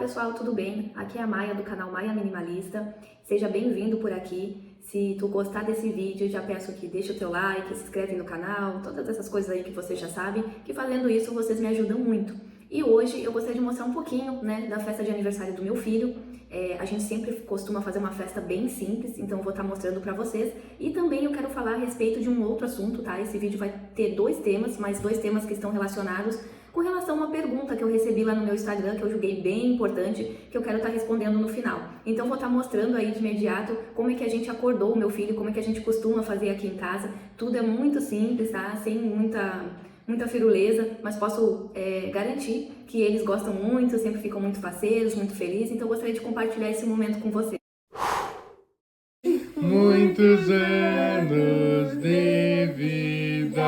pessoal, tudo bem? Aqui é a Maia do canal Maia Minimalista. Seja bem-vindo por aqui. Se tu gostar desse vídeo, já peço que deixe o teu like, se inscreve no canal, todas essas coisas aí que vocês já sabem, que fazendo isso vocês me ajudam muito. E hoje eu gostaria de mostrar um pouquinho, da festa de aniversário do meu filho. A gente sempre costuma fazer uma festa bem simples, então eu vou estar mostrando pra vocês. E também eu quero falar a respeito de um outro assunto, tá? Esse vídeo vai ter dois temas, mas dois temas que estão relacionados com relação a uma pergunta que eu recebi lá no meu Instagram, que eu julguei bem importante, que eu quero estar respondendo no final. Então vou estar mostrando aí de imediato como é que a gente acordou o meu filho, como é que a gente costuma fazer aqui em casa. Tudo é muito simples, tá? Sem muita firuleza, mas posso garantir que eles gostam muito, sempre ficam muito faceiros, muito felizes, então eu gostaria de compartilhar esse momento com vocês. Muitos anos de vida!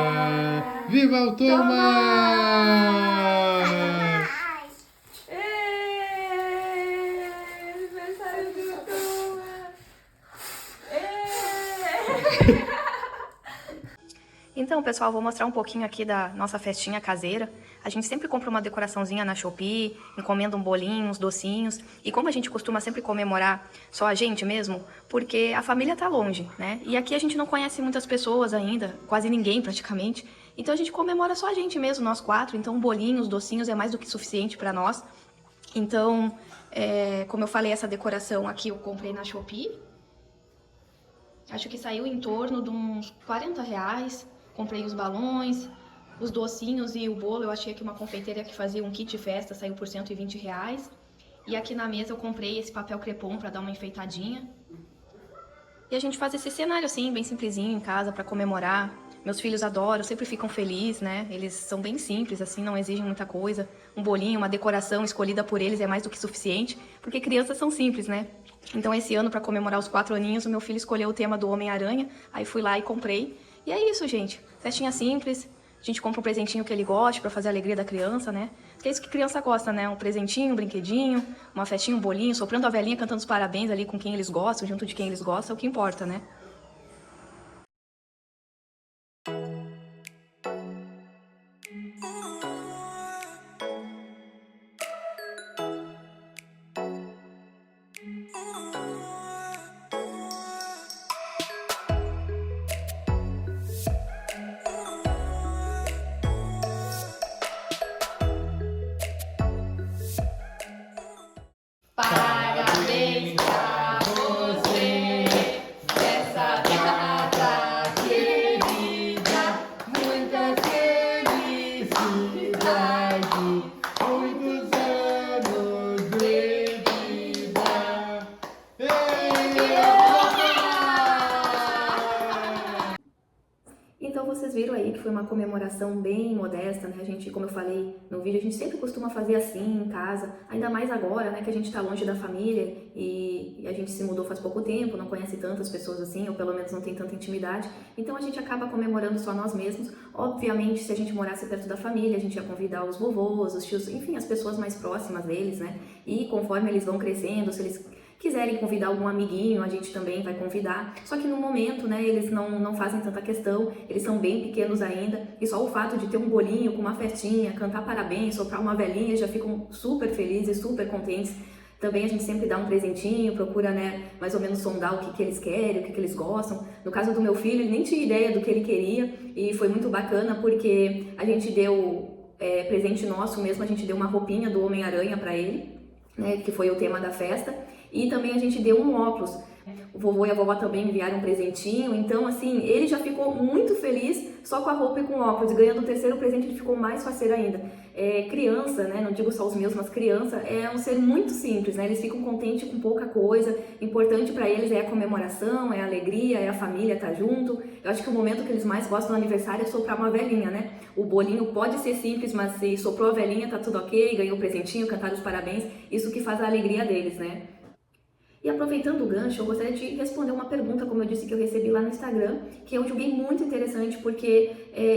Viva o Thomas! Aniversário do Thomas! Então, pessoal, vou mostrar um pouquinho aqui da nossa festinha caseira. A gente sempre compra uma decoraçãozinha na Shopee, encomenda um bolinho, uns docinhos. E como a gente costuma sempre comemorar só a gente mesmo, porque a família tá longe, né? E aqui a gente não conhece muitas pessoas ainda, quase ninguém praticamente. Então a gente comemora só a gente mesmo, nós quatro. Então bolinhos, docinhos é mais do que suficiente pra nós. Então, como eu falei, essa decoração aqui eu comprei na Shopee. Acho que saiu em torno de uns R$40. Comprei os balões, os docinhos e o bolo. Eu achei aqui uma confeiteira que fazia um kit festa, saiu por R$120. E aqui na mesa eu comprei esse papel crepom para dar uma enfeitadinha. E a gente faz esse cenário assim, bem simplesinho em casa para comemorar. Meus filhos adoram, sempre ficam felizes, né? Eles são bem simples, assim, não exigem muita coisa. Um bolinho, uma decoração escolhida por eles é mais do que suficiente, porque crianças são simples, né? Então esse ano, para comemorar os 4 aninhos, o meu filho escolheu o tema do Homem-Aranha, aí fui lá e comprei. E é isso, gente. Festinha simples, a gente compra um presentinho que ele goste para fazer a alegria da criança, né? Porque é isso que criança gosta, né? Um presentinho, um brinquedinho, uma festinha, um bolinho, soprando a velhinha, cantando os parabéns ali com quem eles gostam, junto de quem eles gostam, é o que importa, né? Parabéns pra você, nessa data querida, muitas felicidades, Muitos anos de vida! Então vocês viram aí que foi uma comemoração bem modesta, né? A gente, como eu falei no vídeo, a gente sempre costuma fazer assim em casa, ainda mais agora, né, que a gente tá longe da família e a gente se mudou faz pouco tempo, não conhece tantas pessoas assim, ou pelo menos não tem tanta intimidade, então a gente acaba comemorando só nós mesmos. Obviamente, se a gente morasse perto da família, a gente ia convidar os vovôs, os tios, enfim, as pessoas mais próximas deles, né? E conforme eles vão crescendo, se eles quiserem convidar algum amiguinho, a gente também vai convidar. Só que no momento, né, eles não fazem tanta questão, eles são bem pequenos ainda, e só o fato de ter um bolinho com uma festinha, cantar parabéns, soprar uma velhinha, já ficam super felizes, super contentes. Também a gente sempre dá um presentinho, procura, né, mais ou menos sondar o que eles querem, o que eles gostam. No caso do meu filho, ele nem tinha ideia do que ele queria, e foi muito bacana porque a gente deu presente nosso mesmo, a gente deu uma roupinha do Homem-Aranha para ele, né, que foi o tema da festa. E também a gente deu um óculos. O vovô e a vovó também enviaram um presentinho. Então, assim, ele já ficou muito feliz só com a roupa e com o óculos. E ganhando o terceiro presente, ele ficou mais faceiro ainda. Criança, né? Não digo só os meus, mas criança é um ser muito simples, né? Eles ficam contentes com pouca coisa. Importante para eles é a comemoração, é a alegria, é a família estar junto. Eu acho que o momento que eles mais gostam do aniversário é soprar uma velhinha, né? O bolinho pode ser simples, mas se soprou a velhinha, tá tudo ok. Ganhou o presentinho, cantaram os parabéns. Isso que faz a alegria deles, né? E aproveitando o gancho, eu gostaria de responder uma pergunta, como eu disse, que eu recebi lá no Instagram, que eu julguei muito interessante, porque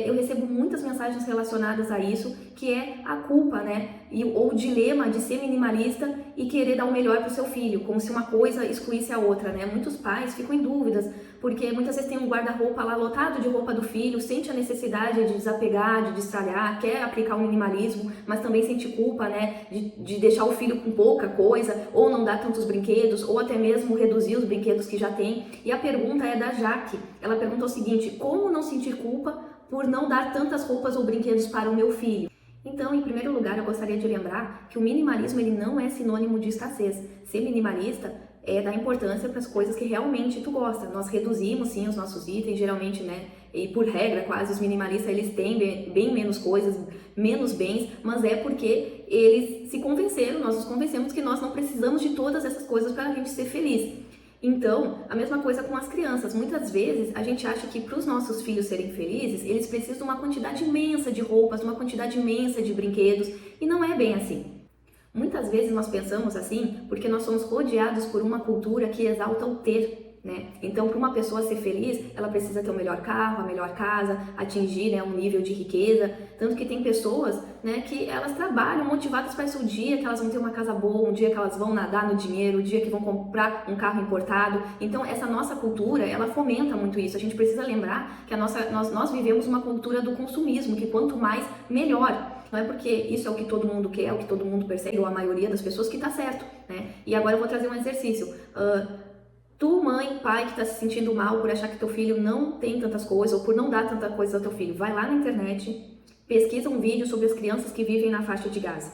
eu recebo muitas mensagens relacionadas a isso, que é a culpa, né, Ou o dilema de ser minimalista e querer dar o melhor para o seu filho, como se uma coisa excluísse a outra, né? Muitos pais ficam em dúvidas, porque muitas vezes tem um guarda-roupa lá lotado de roupa do filho, sente a necessidade de desapegar, de destralhar, quer aplicar o minimalismo, mas também sente culpa, né, de deixar o filho com pouca coisa, ou não dar tantos brinquedos, ou até mesmo reduzir os brinquedos que já tem. E a pergunta é da Jaque. Ela pergunta o seguinte: como não sentir culpa por não dar tantas roupas ou brinquedos para o meu filho? Então, em primeiro lugar, eu gostaria de lembrar que o minimalismo ele não é sinônimo de escassez. Ser minimalista é dar importância para as coisas que realmente tu gosta. Nós reduzimos sim os nossos itens, geralmente, né? E por regra, quase os minimalistas eles têm bem menos coisas, menos bens, mas é porque eles se convenceram, nós nos convencemos que nós não precisamos de todas essas coisas para a gente ser feliz. Então, a mesma coisa com as crianças. Muitas vezes a gente acha que para os nossos filhos serem felizes, eles precisam de uma quantidade imensa de roupas, uma quantidade imensa de brinquedos, e não é bem assim. Muitas vezes nós pensamos assim porque nós somos rodeados por uma cultura que exalta o ter, né? Então, para uma pessoa ser feliz, ela precisa ter o melhor carro, a melhor casa, atingir, né, um nível de riqueza. Tanto que tem pessoas, né, que elas trabalham motivadas para esse dia que elas vão ter uma casa boa, um dia que elas vão nadar no dinheiro, um dia que vão comprar um carro importado. Então, essa nossa cultura, ela fomenta muito isso. A gente precisa lembrar que nós vivemos uma cultura do consumismo, que quanto mais, melhor. Não é porque isso é o que todo mundo quer, é o que todo mundo persegue, ou a maioria das pessoas, que tá certo, né? E agora eu vou trazer um exercício. Tu, mãe, pai, que está se sentindo mal por achar que teu filho não tem tantas coisas ou por não dar tanta coisa ao teu filho, vai lá na internet, pesquisa um vídeo sobre as crianças que vivem na faixa de Gaza.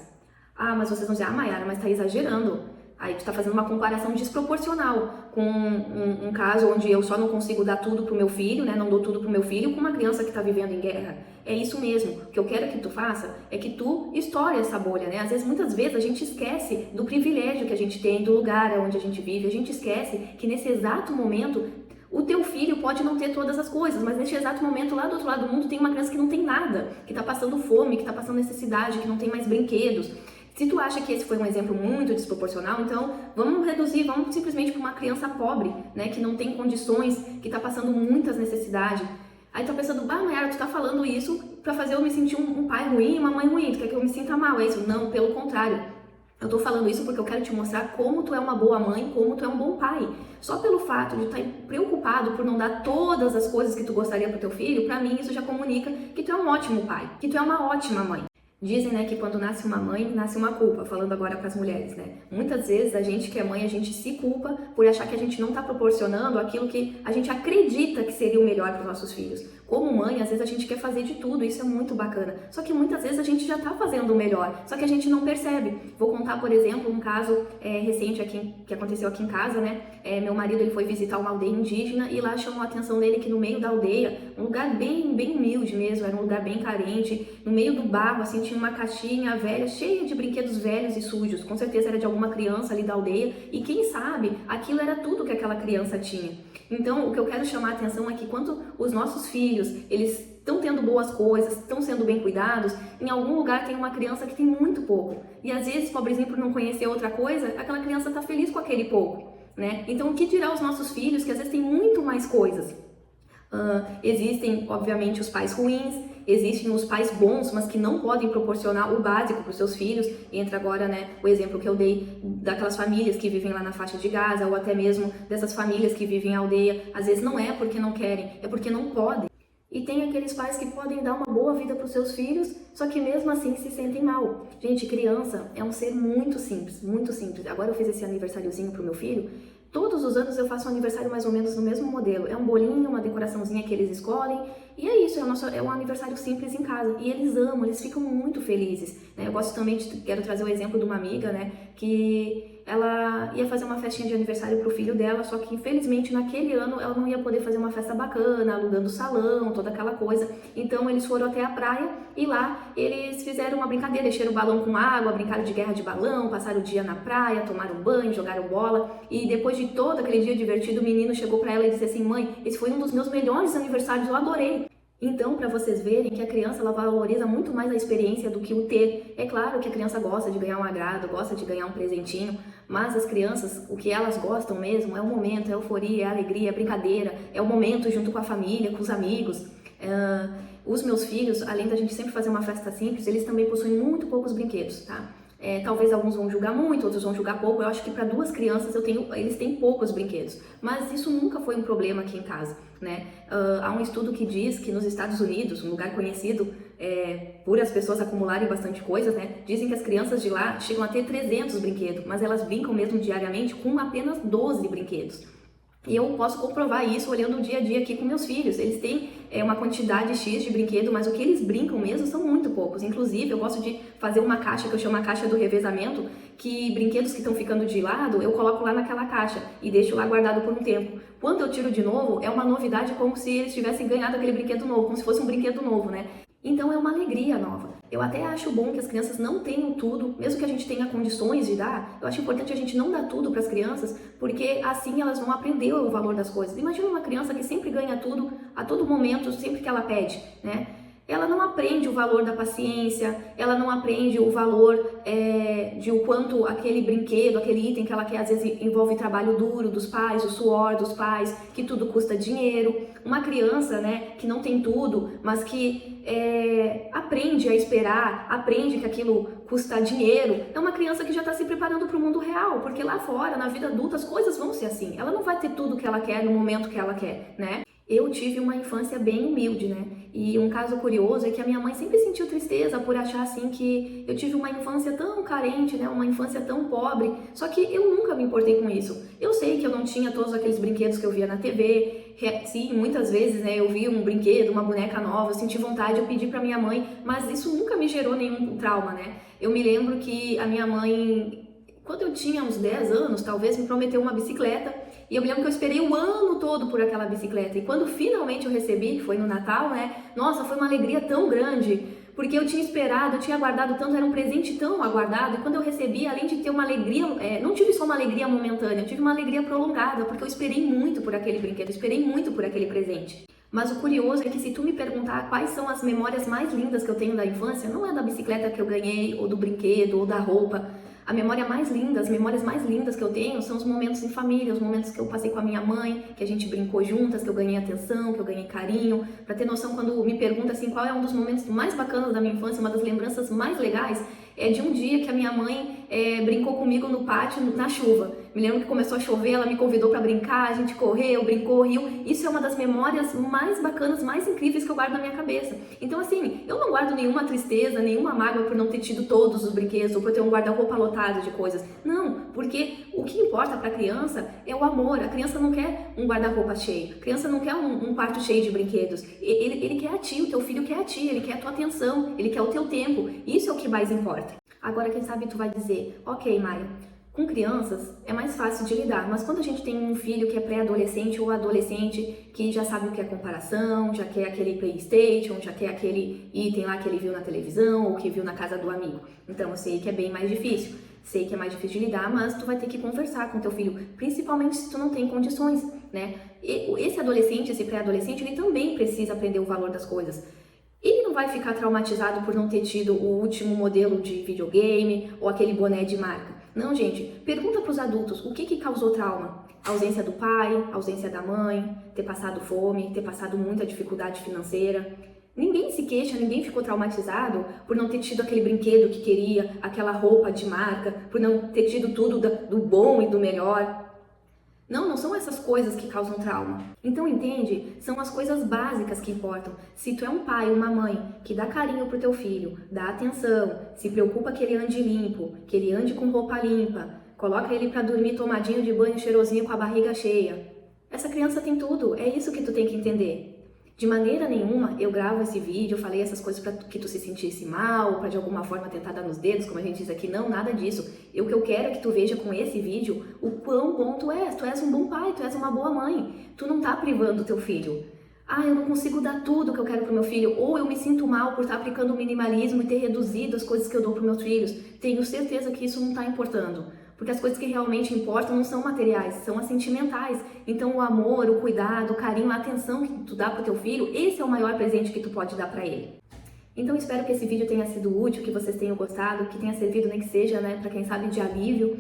Ah, mas vocês vão dizer, Mayara, mas tá exagerando. Aí tu tá fazendo uma comparação desproporcional com um caso onde eu só não consigo dar tudo pro meu filho, né? Não dou tudo pro meu filho, com uma criança que tá vivendo em guerra. É isso mesmo. O que eu quero que tu faça é que tu estoure essa bolha, né? Às vezes, muitas vezes, a gente esquece do privilégio que a gente tem, do lugar onde a gente vive. A gente esquece que nesse exato momento o teu filho pode não ter todas as coisas, mas neste exato momento, lá do outro lado do mundo, tem uma criança que não tem nada, que tá passando fome, que tá passando necessidade, que não tem mais brinquedos. Se tu acha que esse foi um exemplo muito desproporcional, então vamos reduzir, vamos simplesmente para uma criança pobre, né, que não tem condições, que está passando muitas necessidades. Aí tu tá pensando, Mayara, tu tá falando isso para fazer eu me sentir um pai ruim, uma mãe ruim, tu quer que eu me sinta mal, é isso? Não, pelo contrário. Eu tô falando isso porque eu quero te mostrar como tu é uma boa mãe, como tu é um bom pai. Só pelo fato de estar preocupado por não dar todas as coisas que tu gostaria pro teu filho, pra mim isso já comunica que tu é um ótimo pai, que tu é uma ótima mãe. Dizem, né, que quando nasce uma mãe, nasce uma culpa, falando agora para as mulheres, né? Muitas vezes a gente que é mãe, a gente se culpa por achar que a gente não está proporcionando aquilo que a gente acredita que seria o melhor para os nossos filhos. Como mãe, às vezes a gente quer fazer de tudo, isso é muito bacana. Só que muitas vezes a gente já está fazendo o melhor, só que a gente não percebe. Vou contar, por exemplo, um caso recente aqui, que aconteceu aqui em casa, né? Meu marido ele foi visitar uma aldeia indígena e lá chamou a atenção dele que no meio da aldeia, um lugar bem humilde mesmo, era um lugar bem carente, no meio do barro, assim, tinha uma caixinha velha, cheia de brinquedos velhos e sujos. Com certeza era de alguma criança ali da aldeia e quem sabe aquilo era tudo que aquela criança tinha. Então, o que eu quero chamar a atenção é que quando os nossos filhos, eles estão tendo boas coisas, estão sendo bem cuidados, em algum lugar tem uma criança que tem muito pouco. E às vezes, pobrezinho por não conhecer outra coisa, aquela criança está feliz com aquele pouco, né? Então, o que dirá os nossos filhos que às vezes têm muito mais coisas? Existem, obviamente, os pais ruins, existem os pais bons, mas que não podem proporcionar o básico para os seus filhos. Entra agora, né, o exemplo que eu dei daquelas famílias que vivem lá na faixa de Gaza, ou até mesmo dessas famílias que vivem em aldeia. Às vezes não é porque não querem, é porque não podem. E tem aqueles pais que podem dar uma boa vida para os seus filhos, só que mesmo assim se sentem mal. Gente, criança é um ser muito simples, muito simples. Agora eu fiz esse aniversáriozinho pro meu filho. Todos os anos eu faço um aniversário mais ou menos no mesmo modelo. É um bolinho, uma decoraçãozinha que eles escolhem. E é isso, é um aniversário simples em casa. E eles amam, eles ficam muito felizes, né? Eu gosto também quero trazer o exemplo de uma amiga, né? Que ela ia fazer uma festinha de aniversário pro filho dela, só que infelizmente naquele ano ela não ia poder fazer uma festa bacana, alugando salão, toda aquela coisa. Então eles foram até a praia e lá eles fizeram uma brincadeira, encheram o balão com água, brincaram de guerra de balão, passaram o dia na praia, tomaram banho, jogaram bola. E depois de todo aquele dia divertido, o menino chegou pra ela e disse assim: mãe, esse foi um dos meus melhores aniversários, eu adorei. Então, para vocês verem que a criança ela valoriza muito mais a experiência do que o ter. É claro que a criança gosta de ganhar um agrado, gosta de ganhar um presentinho, mas as crianças, o que elas gostam mesmo é o momento, é a euforia, é a alegria, é a brincadeira, é o momento junto com a família, com os amigos. os meus filhos, além da gente sempre fazer uma festa simples, eles também possuem muito poucos brinquedos, tá? Talvez alguns vão julgar muito, outros vão julgar pouco. Eu acho que para 2 crianças eles têm poucos brinquedos, mas isso nunca foi um problema aqui em casa, né? Há um estudo que diz que nos Estados Unidos, um lugar conhecido por as pessoas acumularem bastante coisas, né? Dizem que as crianças de lá chegam a ter 300 brinquedos, mas elas brincam mesmo diariamente com apenas 12 brinquedos. E eu posso comprovar isso olhando o dia a dia aqui com meus filhos. Eles têm uma quantidade X de brinquedo, mas o que eles brincam mesmo são muito poucos. Inclusive, eu gosto de fazer uma caixa que eu chamo a caixa do revezamento, que brinquedos que estão ficando de lado, eu coloco lá naquela caixa e deixo lá guardado por um tempo. Quando eu tiro de novo, é uma novidade, como se eles tivessem ganhado aquele brinquedo novo, como se fosse um brinquedo novo, né? Então é uma alegria nova. Eu até acho bom que as crianças não tenham tudo, mesmo que a gente tenha condições de dar. Eu acho importante a gente não dar tudo para as crianças, porque assim elas vão aprender o valor das coisas. Imagina uma criança que sempre ganha tudo, a todo momento, sempre que ela pede, né? Ela não aprende o valor da paciência, ela não aprende o valor de o quanto aquele brinquedo, aquele item que ela quer, às vezes envolve trabalho duro dos pais, o suor dos pais, que tudo custa dinheiro. Uma criança, né, que não tem tudo, mas que aprende a esperar, aprende que aquilo custa dinheiro, é uma criança que já está se preparando para o mundo real, porque lá fora, na vida adulta, as coisas vão ser assim. Ela não vai ter tudo que ela quer no momento que ela quer, né? Eu tive uma infância bem humilde, né? E um caso curioso é que a minha mãe sempre sentiu tristeza por achar assim que eu tive uma infância tão carente, né? Uma infância tão pobre. Só que eu nunca me importei com isso. Eu sei que eu não tinha todos aqueles brinquedos que eu via na TV. Sim, muitas vezes, né? Eu vi um brinquedo, uma boneca nova, eu senti vontade, eu pedi pra minha mãe, mas isso nunca me gerou nenhum trauma, né? Eu me lembro que a minha mãe, quando eu tinha uns 10 anos, talvez, me prometeu uma bicicleta. E eu me lembro que eu esperei o ano todo por aquela bicicleta. E quando finalmente eu recebi, que foi no Natal, né? Nossa, foi uma alegria tão grande. Porque eu tinha esperado, eu tinha aguardado tanto, era um presente tão aguardado. E quando eu recebi, além de ter uma alegria, não tive só uma alegria momentânea, eu tive uma alegria prolongada. Porque eu esperei muito por aquele brinquedo, eu esperei muito por aquele presente. Mas o curioso é que se tu me perguntar quais são as memórias mais lindas que eu tenho da infância, não é da bicicleta que eu ganhei, ou do brinquedo, ou da roupa. A memória mais linda, as memórias mais lindas que eu tenho são os momentos em família, os momentos que eu passei com a minha mãe, que a gente brincou juntas, que eu ganhei atenção, que eu ganhei carinho. Pra ter noção, quando me pergunta assim, qual é um dos momentos mais bacanas da minha infância, uma das lembranças mais legais, é de um dia que a minha mãe brincou comigo no pátio na chuva. Me lembro que começou a chover, ela me convidou para brincar, a gente correu, brincou, riu. Isso é uma das memórias mais bacanas, mais incríveis que eu guardo na minha cabeça. Então assim, eu não guardo nenhuma tristeza, nenhuma mágoa por não ter tido todos os brinquedos ou por ter um guarda-roupa lotado de coisas. Não, porque o que importa para a criança é o amor. A criança não quer um guarda-roupa cheio, a criança não quer um quarto cheio de brinquedos. Ele quer a ti, o teu filho quer a ti, ele quer a tua atenção, ele quer o teu tempo. Isso é o que mais importa. Agora, quem sabe tu vai dizer, ok, Maia, com crianças é mais fácil de lidar, mas quando a gente tem um filho que é pré-adolescente ou adolescente, que já sabe o que é comparação, já quer aquele PlayStation, já quer aquele item lá que ele viu na televisão ou que viu na casa do amigo. Então eu sei que é bem mais difícil, sei que é mais difícil de lidar, mas tu vai ter que conversar com teu filho, principalmente se tu não tem condições, né? Esse adolescente, esse pré-adolescente, ele também precisa aprender o valor das coisas. Ele não vai ficar traumatizado por não ter tido o último modelo de videogame ou aquele boné de marca. Não, gente, pergunta para os adultos o que causou trauma. A ausência do pai, a ausência da mãe, ter passado fome, ter passado muita dificuldade financeira. Ninguém se queixa, ninguém ficou traumatizado por não ter tido aquele brinquedo que queria, aquela roupa de marca, por não ter tido tudo do bom e do melhor. Não são essas coisas que causam trauma. Então, entende? São as coisas básicas que importam. Se tu é um pai, uma mãe que dá carinho pro teu filho, dá atenção, se preocupa que ele ande limpo, que ele ande com roupa limpa, coloca ele pra dormir tomadinho de banho, cheirosinho, com a barriga cheia. Essa criança tem tudo, é isso que tu tem que entender. De maneira nenhuma eu gravo esse vídeo, eu falei essas coisas para que tu se sentisse mal, para de alguma forma tentar dar nos dedos, como a gente diz aqui, não, nada disso. O que eu quero é que tu veja com esse vídeo o quão bom tu és um bom pai, tu és uma boa mãe, tu não tá privando o teu filho. Eu não consigo dar tudo que eu quero pro meu filho, ou eu me sinto mal por estar aplicando o minimalismo e ter reduzido as coisas que eu dou pros meus filhos. Tenho certeza que isso não tá importando. Porque as coisas que realmente importam não são materiais, são as sentimentais. Então o amor, o cuidado, o carinho, a atenção que tu dá pro teu filho, esse é o maior presente que tu pode dar para ele. Então espero que esse vídeo tenha sido útil, que vocês tenham gostado, que tenha servido nem que seja, né, para quem sabe de alívio.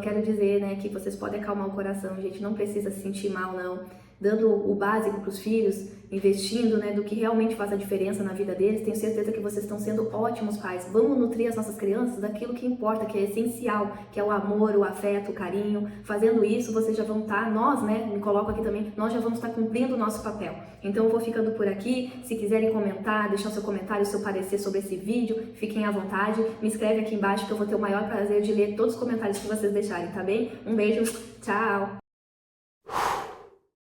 Quero dizer, né, que vocês podem acalmar o coração, gente, não precisa se sentir mal, não. dando o básico para os filhos, investindo, né, do que realmente faz a diferença na vida deles. Tenho certeza que vocês estão sendo ótimos pais. Vamos nutrir as nossas crianças daquilo que importa, que é essencial, que é o amor, o afeto, o carinho. Fazendo isso, vocês já vão estar, nós, né, me coloco aqui também, nós já vamos estar cumprindo o nosso papel. Então eu vou ficando por aqui. Se quiserem comentar, deixar o seu comentário, o seu parecer sobre esse vídeo, fiquem à vontade. Me escreve aqui embaixo que eu vou ter o maior prazer de ler todos os comentários que vocês deixarem, tá bem? Um beijo, tchau!